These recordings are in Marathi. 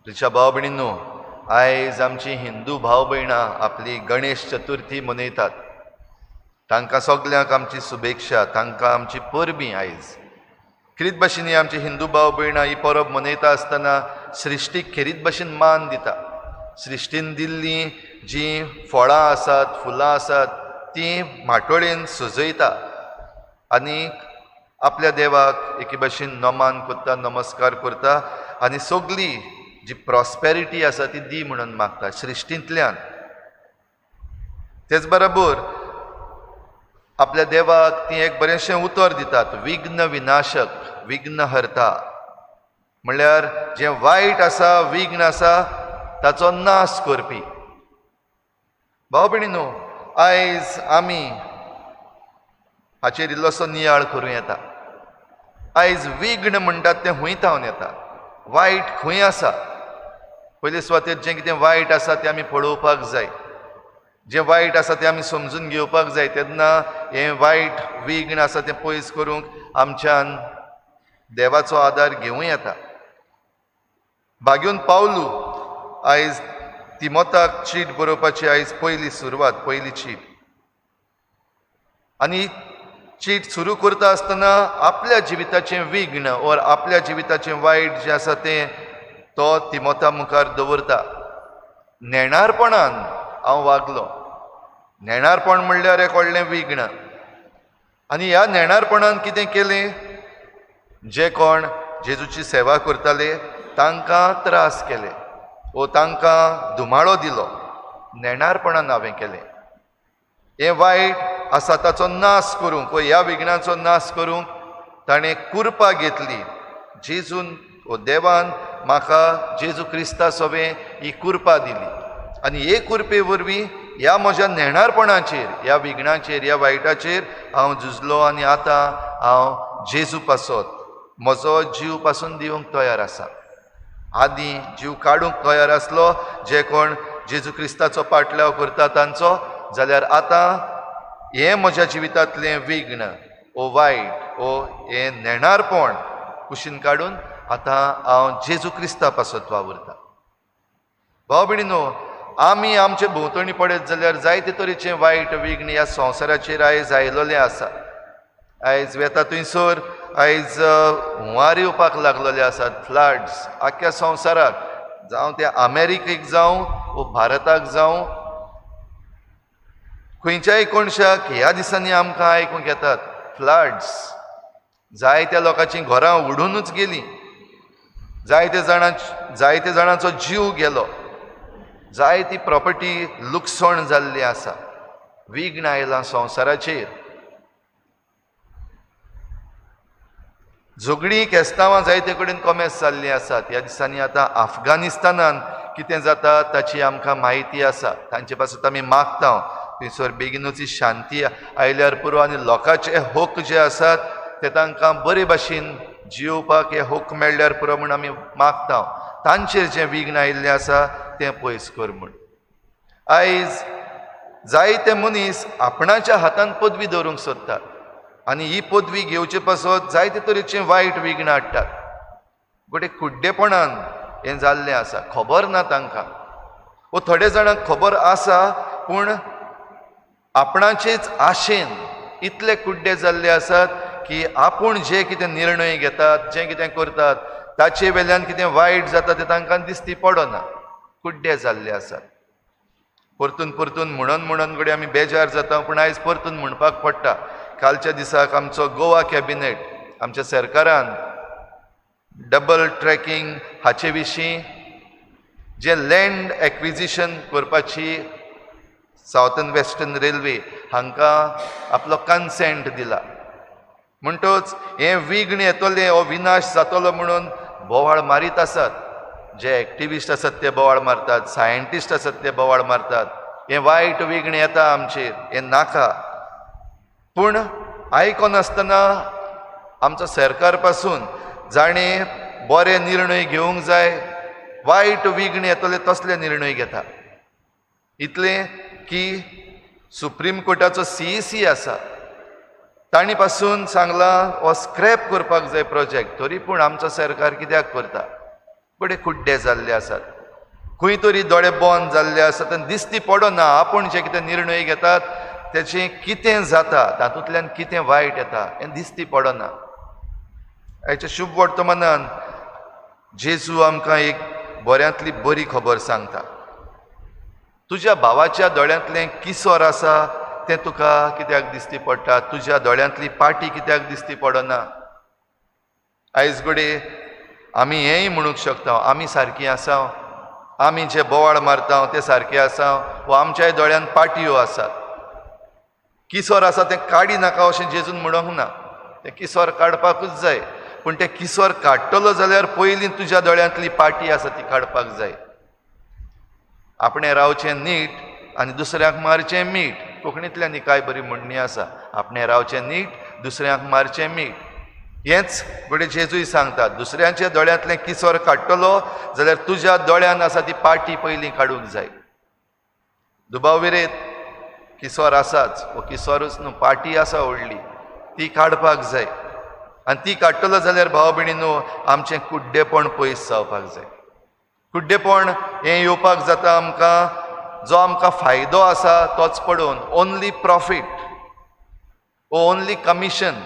तुझ्या भाव भयणींनो, आयज आमची हिंदू भाव भयणां आपली गणेश चतुर्थी मनयतात. तांकां सगल्यांक आमची शुभेच्छा, तांकां आमची परबीं. आयज खरीत भाशेन ही आमची हिंदू भाव भयणां ही परब मनयता आसतना सृश्टीक खरीत भाशेन मान दिता. सृश्टीन दिल्लीं जीं फळां आसात, फुलां आसात, तीं माटोळेन सजयता आनी आपल्या देवाक एके भाशेन नमन करता, नमस्कार करता आनी सगळी जी प्रॉस्पेरिटी आसा ती दी म्हणून मागता सृश्टींतल्यान. तेच बरोबर आपल्या देवाक ती एक बरेंशें उतर दितात, विघ्न विनाशक, विघ्न हरता. म्हणल्यार जें वायट आसा, विघ्न आसा, ताचो नाश करपी. भाव भयणींनो, आयज आमी हाचेर इल्लोसो नियाळ करूं येता. आयज विघ्न म्हणटात तें खूंय थावन येता, वायट खंय आसा. पयले सुवातेर जें कितें वायट आसा तें आमी पळोवपाक जाय, जें वायट आसा तें आमी समजून घेवपाक जाय. तेन्ना हें वायट विघ्न आसा तें पयस करूंक आमच्यान देवाचो आदार घेवूं येता. भाग्योन पावलू आयज तिमोथाक चीट बरोवपाची आयज पयली सुरवात, पयली चीट. आनी चीट सुरू करता आसतना आपल्या जिविताचें विघ्न ओर आपल्या जिविताचें वायट जें आसा तें तो तिमोथा मुखार दवरता. नेणारपणान हांव वागलो. नेणारपण म्हणल्यार एक व्हडलें विघ्न. आनी ह्या नेणारपणान कितें केलें? जे कोण जेजूची सेवा करताले तांकां त्रास केले वो तांकां धुमाळो दिलो. नेणारपणान हांवें केलें. हें वायट आसा ताचो नाश करूंक, ह्या विघ्नाचो नाश करूंक ताणें कुरपा घेतली. जेजून वो देवान म्हाका जेजू क्रिस्ता सोबें ही कुरपा दिली. आनी हे कुरपे वरवीं ह्या म्हज्या नेणारपणाचेर, ह्या विघ्नाचेर, ह्या वायटाचेर हांव झुजलो आनी आतां हांव जेजू पासत म्हजो जीव पासून दिवंक तयार आसा. आदीं जीव काडूंक तयार आसलो जे कोण जेजू क्रिस्ताचो पाटलाव करता तांचो. जाल्यार आतां हें म्हज्या जिवितांतलें विघ्न ओ वायट ओ हें नेणारपण कुशीन काडून आतां हांव जेजू क्रिस्ता पासत वावुरता. भाव भयणींनो, आमी आमचे भोंवतणी पळयत जाल्यार जायते तरेचें वायट विघ्न ह्या संवसाराचेर आयज आयिल्लें आसा. आयज वेता थंयसर आयज हुंवार येवपाक लागलेले आसात, फ्लड्स आख्ख्या संवसाराक, जावं ते अमेरिकेक जावं वो भारताक जावं खंयच्याय कोणशाक ह्या दिसांनी आमकां आयकूंक येतात फ्लड्स. जायत्या लोकांचीं घरां उडूनच गेलीं, जायते जाणांचो जीव गेलो, जायती प्रॉपर्टी लुकसण जाल्ली आसा. विघ्न आयलां संवसाराचेर. झगडीं केस्तांवां जायते कडेन कमेस जाल्लीं आसात. ह्या दिसांनी आतां अफगानिस्तानान कितें जाता ताची आमकां म्हायती आसा. तांचे पासून आमी मागता थंयसर बेगीनूच शांती आयल्यार पुरो आनी लोकांचे हक्क जे आसात ते तांकां बरे भाशेन जिवपाक हे हक्क मेळ्ळ्यार पुरो म्हूण आमी मागता. तांचेर जें विघ्न आयिल्लें आसा तें पयस कर म्हूण. आयज जायते मनीस आपणाच्या हातान पदवी दवरूंक सोदतात आनी ही पदवी घेवचे पासत जायते तरेचें वायट विघ्न हाडटात. गोटे कुड्डेपणान हें जाल्लें आसा, खबर ना तांकां. वो थोडे जाणांक खबर आसा पूण आपणाचेच आशेन इतले कुड्डे जाल्ले आसात की आपूण जे कितें निर्णय घेतात, जें कितें करतात ताचे वेल्यान कितें वायट जाता तें तांकां दिसती पडना. कुड्डे जाल्ले आसात. परतून परतून म्हणून घडये आमी बेजार जाता, पूण आयज परतून म्हणपाक पडटा. कालच्या दिसाक आमचो गोवा कॅबिनेट, आमच्या सरकारान डबल ट्रॅकिंग हाचे विशीं जे लँड एक्विजिशन करपाची सावथर्न वेस्टर्न रेल्वे हांकां आपलो कन्सेंट दिला. म्हणटच हें विघ्न येतलें हो विनाश जातलो म्हणून बोवाळ मारीत आसात. जे एक्टिविस्ट आसात ते बोवाळ मारतात, सायंटिस्ट आसात ते बोवाळ मारतात. हें वायट विघ्न येता आमचेर, हें नाका. पूण आयकोनासतना आमचो सरकार पासून जाणें बरे निर्णय घेवंक जाय, वायट विघ्न येतले तसले निर्णय घेता. इतलें की सुप्रीम कोर्टाचो CEC आसा तांणी पासून सांगलां हो स्क्रॅप करपाक जाय प्रोजेक्ट. तरी पूण आमचो सरकार कित्याक करता? कडे कुड्डे जाल्ले आसात, खंय तरी दोळे बंद जाल्ले आसात आनी दिसती पडना आपूण जे कितें निर्णय घेतात तेचें कितें जाता, तातूंतल्यान कितें वायट येता हें दिसती पडना. आयच्या शुभ वर्तमानान जेजू आमकां एक बऱ्यांतली बरी खबर सांगता. तुज्या भावाच्या दोळ्यांतलें किसोर आसा तें तुका कित्याक दिसती पडटा, तुज्या दोळ्यांतली पाटी कित्याक दिसती पडना. आयज घडी आमी हेंय म्हणूंक शकता आमी सारकीं आसा, आमी जे बोवाळ मारता ते सारके आसा, वो आमच्याय दोळ्यान पाटयो आसात. किसोर आसा तें काडी नाका अशें जेजून म्हणूंक ना, तें किसोर काडपाकूच जाय. पूण तें किसोर काडटलो जाल्यार पयलीं तुज्या दोळ्यांतली पाटी आसा ती काडपाक जाय. आपणें रावचें नीट आनी दुसऱ्याक मारचें मीठ. कोंकणींतल्यान ही काय बरी म्हणणी आसा, आपणें रावचें नीट, दुसऱ्याक मारचें मीठ. हेंच घडये जेजूय सांगता, दुसऱ्यांच्या दोळ्यांतलें किसोर काडटलो जाल्यार तुज्या दोळ्यान आसा ती पाटी पयलीं काडूंक जाय. दुबाविरेत किसोर आसाच, वो किसोरूच न्हू, पाटी आसा व्हडली, ती काडपाक जाय. आनी ती काडटलो जाल्यार भाव भयणीनो आमचें कुड्डेपण पयस जावपाक जाय. कुड्डेपण हें येवपाक जाता आमकां जो आमकां फायदो आसा तोच पडून, ओन्ली प्रॉफीट ओ ओन्ली कमिशन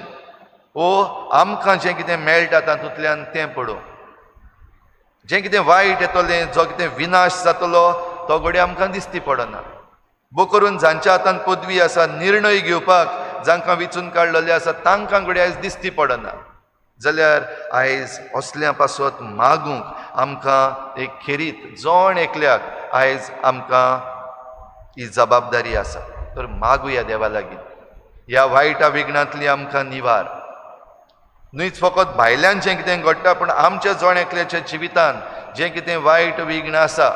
ओ आमकां जें कितें मेळटा तातूंतल्यान तें पडून. जें कितें वायट येतलें, जो कितें विनाश जातलो तो घडये आमकां दिसती पडना. बो करून जांच्या हातान पदवी आसा, निर्णय घेवपाक जांकां वेंचून काडलेले आसा तांकां घडये आयज दिसती पडना. जाल्यार आयज असल्या पासत मागूंक आमकां एक खेरीत जोण एकल्याक आयज आमकां ही जबाबदारी आसा. तर मागुया देवा लागीं ह्या वायटा विघ्नांतली आमकां निवार. न्हूच फकत भायल्यान जें कितें घडटा, पूण आमच्या जोण एकल्याच्या जिवितान जें कितें वायट विघ्न आसा,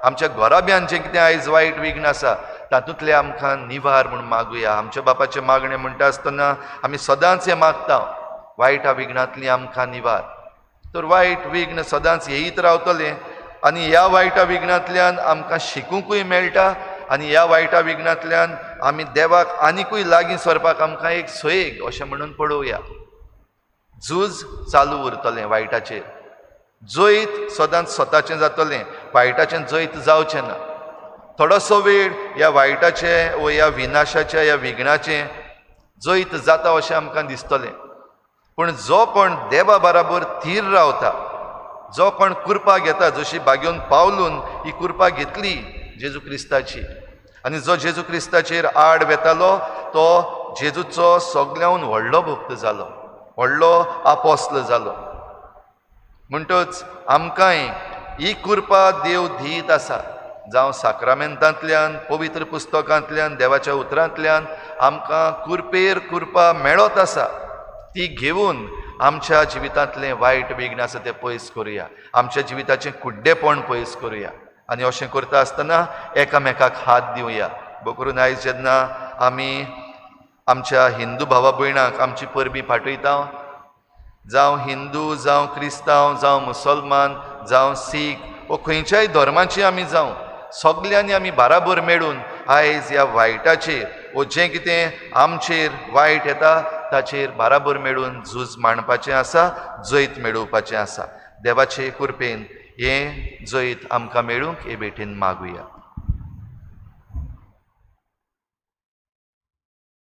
आमच्या घोराब्यान जें कितें आयज वायट विघ्न आसा तातूंतले आमकां निवार म्हूण मागुया. आमच्या बापाचें मागणें म्हणटा आसतना आमी सदांच हें मागता, वायटा विघ्नांतली आमकां निवार. तर वायट विघ्न सदांच येयत रावतलें आनी ह्या वायटा विघ्नांतल्यान आमकां शिकूंकूय मेळटा आनी ह्या वायटा विघ्नांतल्यान आमी देवाक आनिकूय लागीं सरपाक आमकां एक सयेग अशें म्हणून पळोवया. झूज चालू उरतलें वायटाचेर, जैत सदांच स्वताचें जातलें, वायटाचें जैत जावचें ना. थोडोसो वेळ ह्या वायटाचें वो ह्या विनाशाचें ह्या विघ्नाचें जैत जाता अशें आमकां दिसतलें. पूण जो कोण देवा बराबर थीर रावता, जो कोण कृपा घेता, जशी बागेवन पावलून ही कृपा घेतली जेजू क्रिस्ताची, आनी जो जेजू क्रिस्ताचेर आड वेतालो तो जेजूचो सगळ्यांत व्हडलो भक्त जालो, व्हडलो आपोस्तल जालो. म्हणटच आमकांय ही कृपा देव दीत आसा. जावं साक्रामेंतांतल्यान, पवित्र पुस्तकांतल्यान, देवाच्या उतरांतल्यान आमकां कृपेर कृपा मेळत आसा. ती घेवन आमच्या जिवितांतलें वायट विघ्न आसा तें पयस करुया, आमच्या जिविताचें कुड्डेपण पयस करुया. आनी अशें करता आसतना एकामेकाक हात दिवया. बो करून आयज जेन्ना आमी आमच्या हिंदू भावा भयणांक आमची परबीं फाटयता, जावं हिंदू, जावं क्रिस्तांव, जावं मुसलमान, जावं सीख वो खंयच्याय धर्माची आमी जावं, सगल्यांनी आमी बाराबर मेळून आयज ह्या वायटाचेर वो जें कितें आमचेर वायट येता ताचेर बाराबर मेळून झूज मांडपाचें आसा, जैत मेळोवपाचें आसा. देवाचे कृपेन हें जैत आमकां मेळूंक हे भेटेन मागुया.